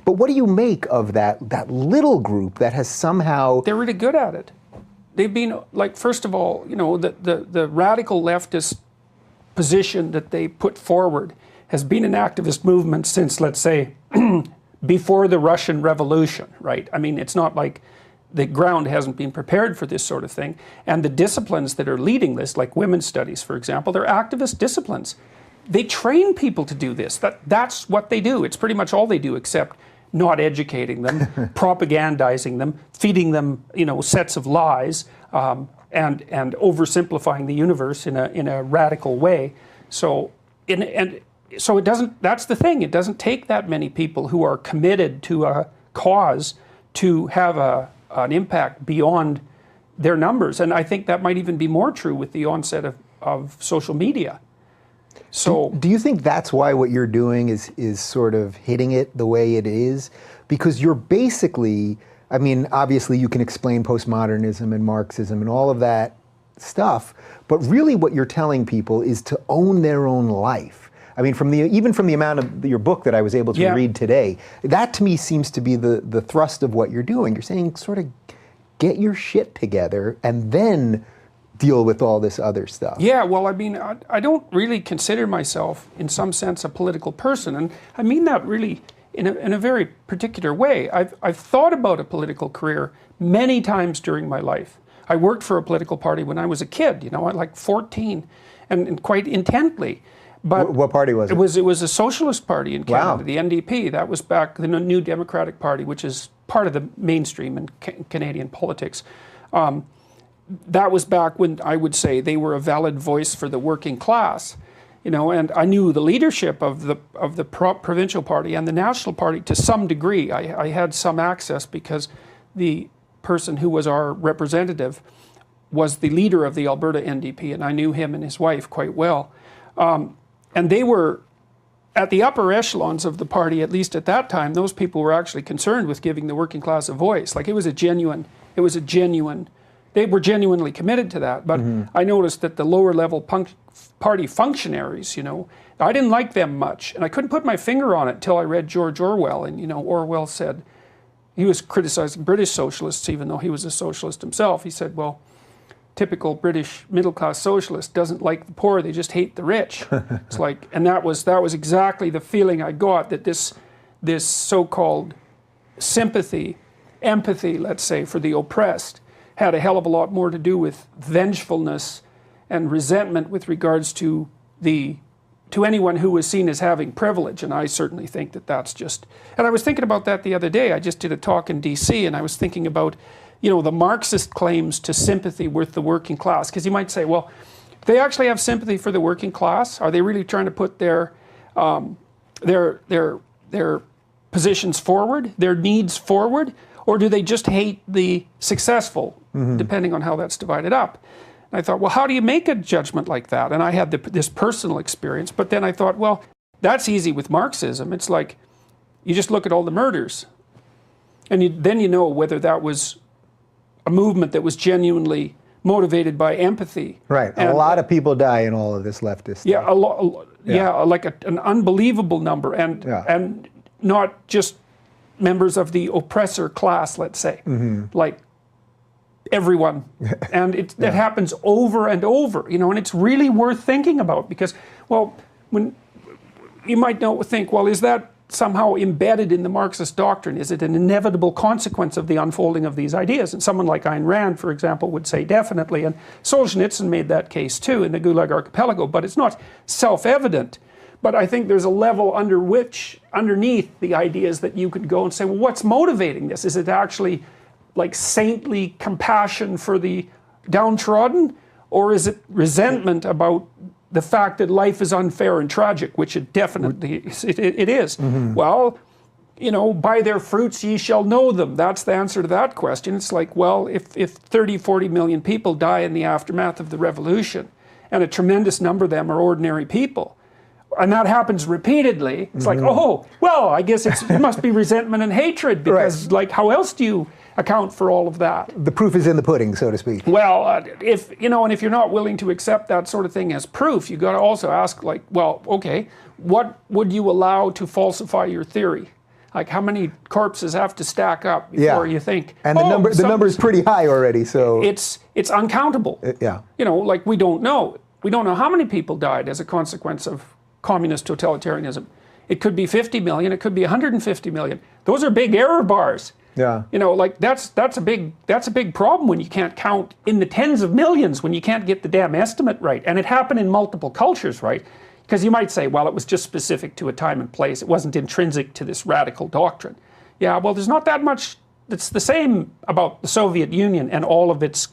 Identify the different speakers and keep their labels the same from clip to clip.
Speaker 1: But what do you make of that little group that has somehow...
Speaker 2: They're really good at it. They've been, like, first of all, you know, the radical leftist position that they put forward has been an activist movement since, let's say, before the Russian Revolution, right? I mean, it's not like the ground hasn't been prepared for this sort of thing. And the disciplines that are leading this, like women's studies, for example, they're activist disciplines. They train people to do this. That's what they do. It's pretty much all they do, except not educating them, propagandizing them, feeding them, you know, sets of lies, and oversimplifying the universe in a radical way. So so it doesn't. That's the thing. It doesn't take that many people who are committed to a cause to have an impact beyond their numbers. And I think that might even be more true with the onset of social media. So
Speaker 1: do you think that's why what you're doing is sort of hitting it the way it is? Because you're basically, I mean, obviously you can explain postmodernism and Marxism and all of that stuff, but really what you're telling people is to own their own life. I mean, even from the amount of your book that I was able to read today, that to me seems to be the thrust of what you're doing. You're saying sort of get your shit together and then deal with all this other stuff.
Speaker 2: Yeah, well, I mean, I don't really consider myself, in some sense, a political person, and I mean that really in a very particular way. I've thought about a political career many times during my life. I worked for a political party when I was a kid, you know, at like 14, and quite intently. But
Speaker 1: what party was it?
Speaker 2: It was a socialist party in Canada,
Speaker 1: Wow.
Speaker 2: the NDP. That was back the New Democratic Party, which is part of the mainstream in Canadian politics. That was back when I would say they were a valid voice for the working class, you know. And I knew the leadership of the provincial party and the national party to some degree. I had some access because the person who was our representative was the leader of the Alberta NDP, and I knew him and his wife quite well. And they were at the upper echelons of the party, at least at that time. Those people were actually concerned with giving the working class a voice. Like it was a genuine. They were genuinely committed to that. But I noticed that the lower level party functionaries, you know, I didn't like them much, and I couldn't put my finger on it until I read George Orwell. And you know, Orwell said, he was criticizing British socialists, even though he was a socialist himself. He said, well, typical British middle-class socialist doesn't like the poor, they just hate the rich. It's like, and that was exactly the feeling I got, that this so-called sympathy, empathy, let's say, for the oppressed had a hell of a lot more to do with vengefulness and resentment with regards to anyone who was seen as having privilege. And I certainly think that that's just, and I was thinking about that the other day. I just did a talk in DC, and I was thinking about, you know, the Marxist claims to sympathy with the working class. Because you might say, well, do they actually have sympathy for the working class? Are they really trying to put their positions forward, their needs forward? Or do they just hate the successful, depending on how that's divided up? And I thought, well, how do you make a judgment like that? And I had this personal experience. But then I thought, well, that's easy with Marxism. It's like, you just look at all the murders. And then you know whether that was a movement that was genuinely motivated by empathy.
Speaker 1: Right, and a lot of people die in all of this leftist stuff.
Speaker 2: Yeah, like an unbelievable number, and not just members of the oppressor class, let's say, like everyone. And it happens over and over, you know, and it's really worth thinking about, because, well, when you might think, well, is that somehow embedded in the Marxist doctrine? Is it an inevitable consequence of the unfolding of these ideas? And someone like Ayn Rand, for example, would say definitely, and Solzhenitsyn made that case too in the Gulag Archipelago, but it's not self-evident. But I think there's a level underneath the ideas that you could go and say, well, what's motivating this? Is it actually like saintly compassion for the downtrodden? Or is it resentment about the fact that life is unfair and tragic, which it definitely it is? Well, you know, by their fruits ye shall know them. That's the answer to that question. It's like, well, if 30, 40 million people die in the aftermath of the revolution, and a tremendous number of them are ordinary people, and that happens repeatedly, it's like, oh, well, I guess it must be resentment and hatred, because like, how else do you account for all of that?
Speaker 1: The proof is in the pudding, so to speak.
Speaker 2: Well, if you're not willing to accept that sort of thing as proof, you got to also ask, like, well, okay, what would you allow to falsify your theory? Like how many corpses have to stack up before you think?
Speaker 1: And the number is pretty high already. So
Speaker 2: it's uncountable.
Speaker 1: Yeah.
Speaker 2: Like we don't know. We don't know how many people died as a consequence of communist totalitarianism. It could be 50 million. It could be 150 million. Those are big error bars.
Speaker 1: Yeah.
Speaker 2: Like that's a big problem when you can't count in the tens of millions, when you can't get the damn estimate right. And it happened in multiple cultures, right? Because you might say, well, it was just specific to a time and place. It wasn't intrinsic to this radical doctrine. Yeah, well, there's not that much that's the same about the Soviet Union and all of its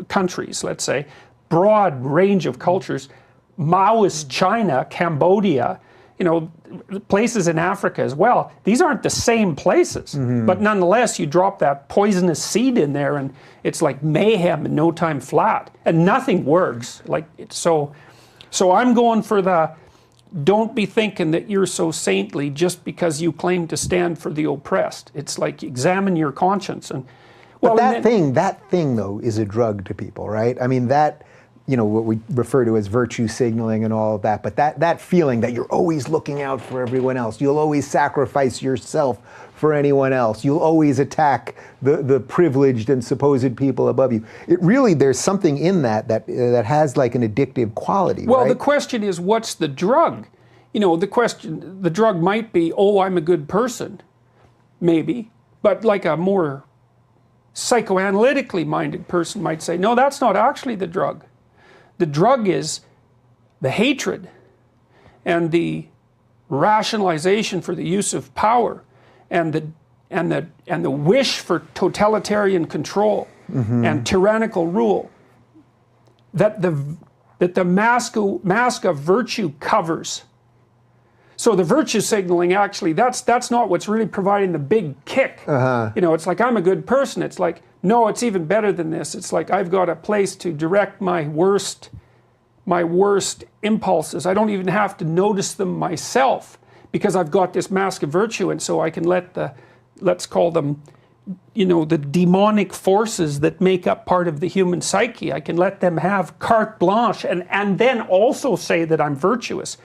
Speaker 2: countries, let's say. Broad range of cultures. Maoist China, Cambodia, places in Africa as well. These aren't the same places, but nonetheless, you drop that poisonous seed in there and it's like mayhem in no time flat, and nothing works. So I'm going for the don't be thinking that you're so saintly just because you claim to stand for the oppressed. It's like examine your conscience. And
Speaker 1: well, that thing though is a drug to people, right? I mean that. What we refer to as virtue signaling and all of that, but that feeling that you're always looking out for everyone else, you'll always sacrifice yourself for anyone else, you'll always attack the privileged and supposed people above you. There's something in that has like an addictive quality,
Speaker 2: well,
Speaker 1: right?
Speaker 2: The question is, what's the drug? The drug might be, oh, I'm a good person, maybe, but like a more psychoanalytically minded person might say, no, that's not actually the drug. The drug is the hatred and the rationalization for the use of power and the wish for totalitarian control and tyrannical rule that the mask of virtue covers. So the virtue signaling, actually, that's not what's really providing the big kick. It's like, I'm a good person. It's like, no, it's even better than this. It's like, I've got a place to direct my worst impulses. I don't even have to notice them myself because I've got this mask of virtue, and so I can let's call them, the demonic forces that make up part of the human psyche. I can let them have carte blanche and then also say that I'm virtuous.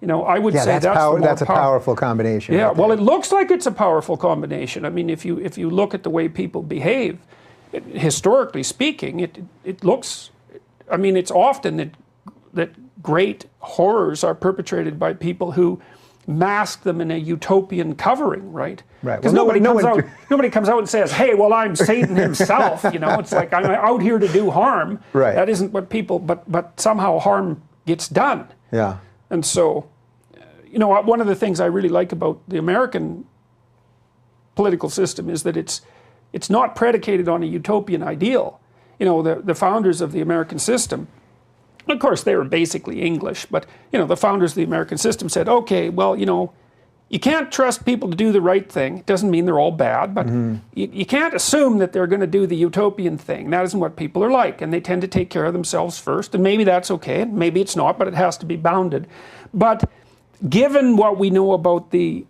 Speaker 2: I would say that's
Speaker 1: a powerful combination.
Speaker 2: Yeah,
Speaker 1: right
Speaker 2: well, it looks like it's a powerful combination. I mean, if you look at the way people behave, historically speaking, it looks. I mean, it's often that great horrors are perpetrated by people who mask them in a utopian covering, right?
Speaker 1: Right.
Speaker 2: Because nobody comes out and says, "Hey, well, I'm Satan himself." It's like I'm out here to do harm.
Speaker 1: Right.
Speaker 2: That isn't what people. But somehow harm gets done.
Speaker 1: Yeah.
Speaker 2: And so. One of the things I really like about the American political system is that it's not predicated on a utopian ideal. The founders of the American system, of course, they were basically English, but, the founders of the American system said, okay, well, you can't trust people to do the right thing. It doesn't mean they're all bad, but you can't assume that they're going to do the utopian thing. That isn't what people are like, and they tend to take care of themselves first, and maybe that's okay, and maybe it's not, but it has to be bounded. But given what we know about the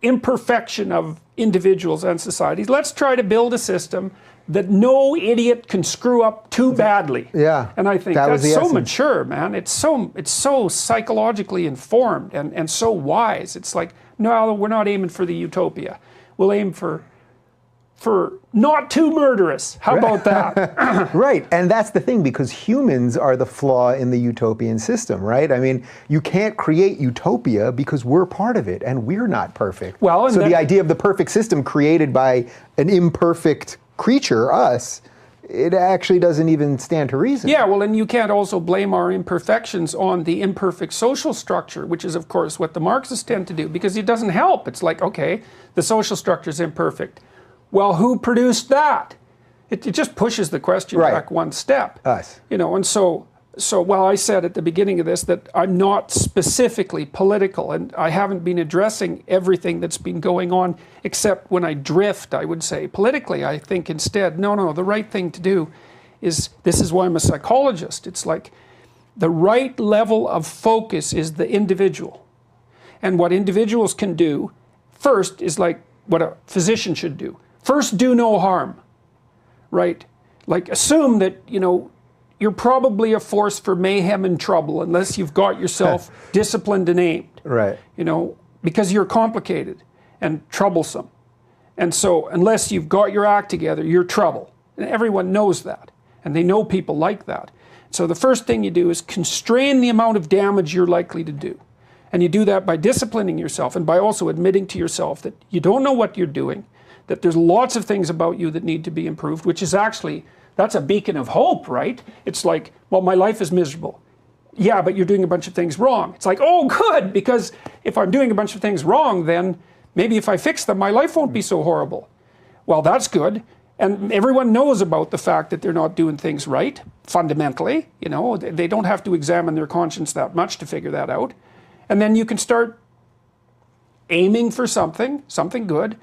Speaker 2: imperfection of individuals and societies, let's try to build a system that no idiot can screw up too badly.
Speaker 1: Yeah.
Speaker 2: And I think that's so mature, man. It's so psychologically informed and so wise. It's like, no, we're not aiming for the utopia. We'll aim for not too murderous. How about that?
Speaker 1: Right, and that's the thing, because humans are the flaw in the utopian system, right? I mean, you can't create utopia because we're part of it, and we're not perfect.
Speaker 2: Well,
Speaker 1: so the idea of the perfect system created by an imperfect creature, us, it actually doesn't even stand to reason.
Speaker 2: Yeah, well, and you can't also blame our imperfections on the imperfect social structure, which is, of course, what the Marxists tend to do, because it doesn't help. It's like, okay, the social structure is imperfect. Well, who produced that? It just pushes the question back one step.
Speaker 1: Us.
Speaker 2: And so while I said at the beginning of this that I'm not specifically political, and I haven't been addressing everything that's been going on, except when I drift, I would say. Politically, I think instead, no, the right thing to do is, this is why I'm a psychologist, it's like the right level of focus is the individual. And what individuals can do first is like what a physician should do. First, do no harm, right? Like, assume that, you're probably a force for mayhem and trouble unless you've got yourself disciplined and aimed.
Speaker 1: Right.
Speaker 2: Because you're complicated. and troublesome. And so unless you've got your act together, you're trouble. And everyone knows that. And they know people like that. So the first thing you do is constrain the amount of damage you're likely to do. And you do that by disciplining yourself and by also admitting to yourself that you don't know what you're doing, that there's lots of things about you that need to be improved, which is actually, that's a beacon of hope, right? It's like, well, my life is miserable. Yeah, but you're doing a bunch of things wrong. It's like, oh, good, because if I'm doing a bunch of things wrong, then maybe if I fix them, my life won't be so horrible. Well, that's good. And everyone knows about the fact that they're not doing things right, fundamentally. You know, they don't have to examine their conscience that much to figure that out. And then you can start aiming for something good.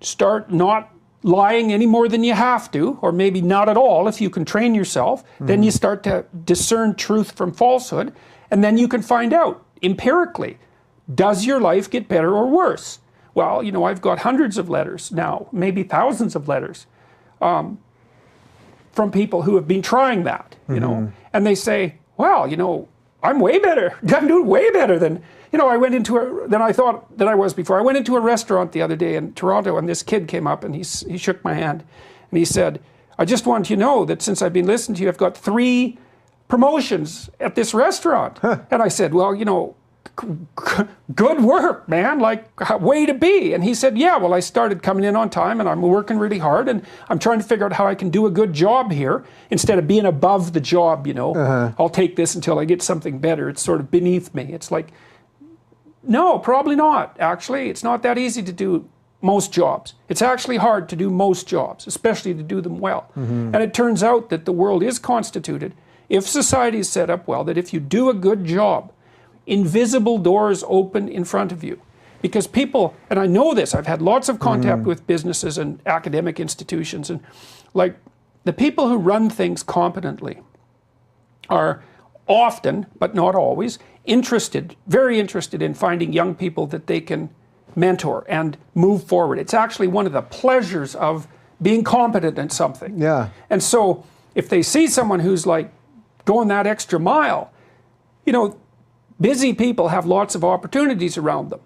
Speaker 2: Start not lying any more than you have to, or maybe not at all if you can train yourself. Then you start to discern truth from falsehood, and then you can find out empirically, does your life get better or worse? Well, you know, I've got hundreds of letters now, maybe thousands of letters from people who have been trying that, you know, and they say, well, you know, I'm way better. I'm doing way better than, you know, than I thought that I was before. I went into a restaurant the other day in Toronto, and this kid came up and he shook my hand and he said, I just want you to know that since I've been listening to you, I've got 3 promotions at this restaurant. And I said, well, you know, good work, man, like, way to be. And he said, yeah, well, I started coming in on time and I'm working really hard and I'm trying to figure out how I can do a good job here instead of being above the job, you know. I'll take this until I get something better. It's sort of beneath me. It's like, no, probably not, actually. It's not that easy to do most jobs. It's actually hard to do most jobs, especially to do them well. And it turns out that the world is constituted, if society is set up well, that if you do a good job, invisible doors open in front of you. Because people, and I know this, I've had lots of contact with businesses and academic institutions, and like the people who run things competently are often, but not always, very interested in finding young people that they can mentor and move forward. It's actually one of the pleasures of being competent in something.
Speaker 1: Yeah.
Speaker 2: And so if they see someone who's like going that extra mile, you know, busy people have lots of opportunities around them.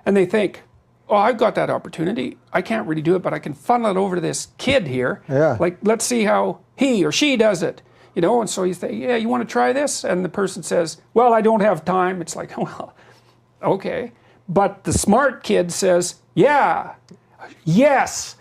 Speaker 2: And they think, oh, I've got that opportunity. I can't really do it, but I can funnel it over to this kid here.
Speaker 1: Yeah.
Speaker 2: Like, let's see how he or she does it. You know, and so you say, yeah, you want to try this? And the person says, well, I don't have time. It's like, well, okay. But the smart kid says, yeah, yes,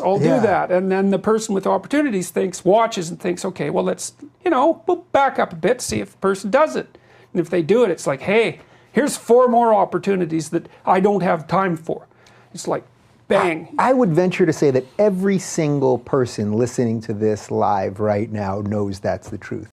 Speaker 2: I'll do that. And then the person with opportunities watches and thinks, okay, well, let's, you know, we'll back up a bit, see if the person does it. And if they do it, it's like, hey, here's 4 more opportunities that I don't have time for. It's like, bang.
Speaker 1: I would venture to say that every single person listening to this live right now knows that's the truth.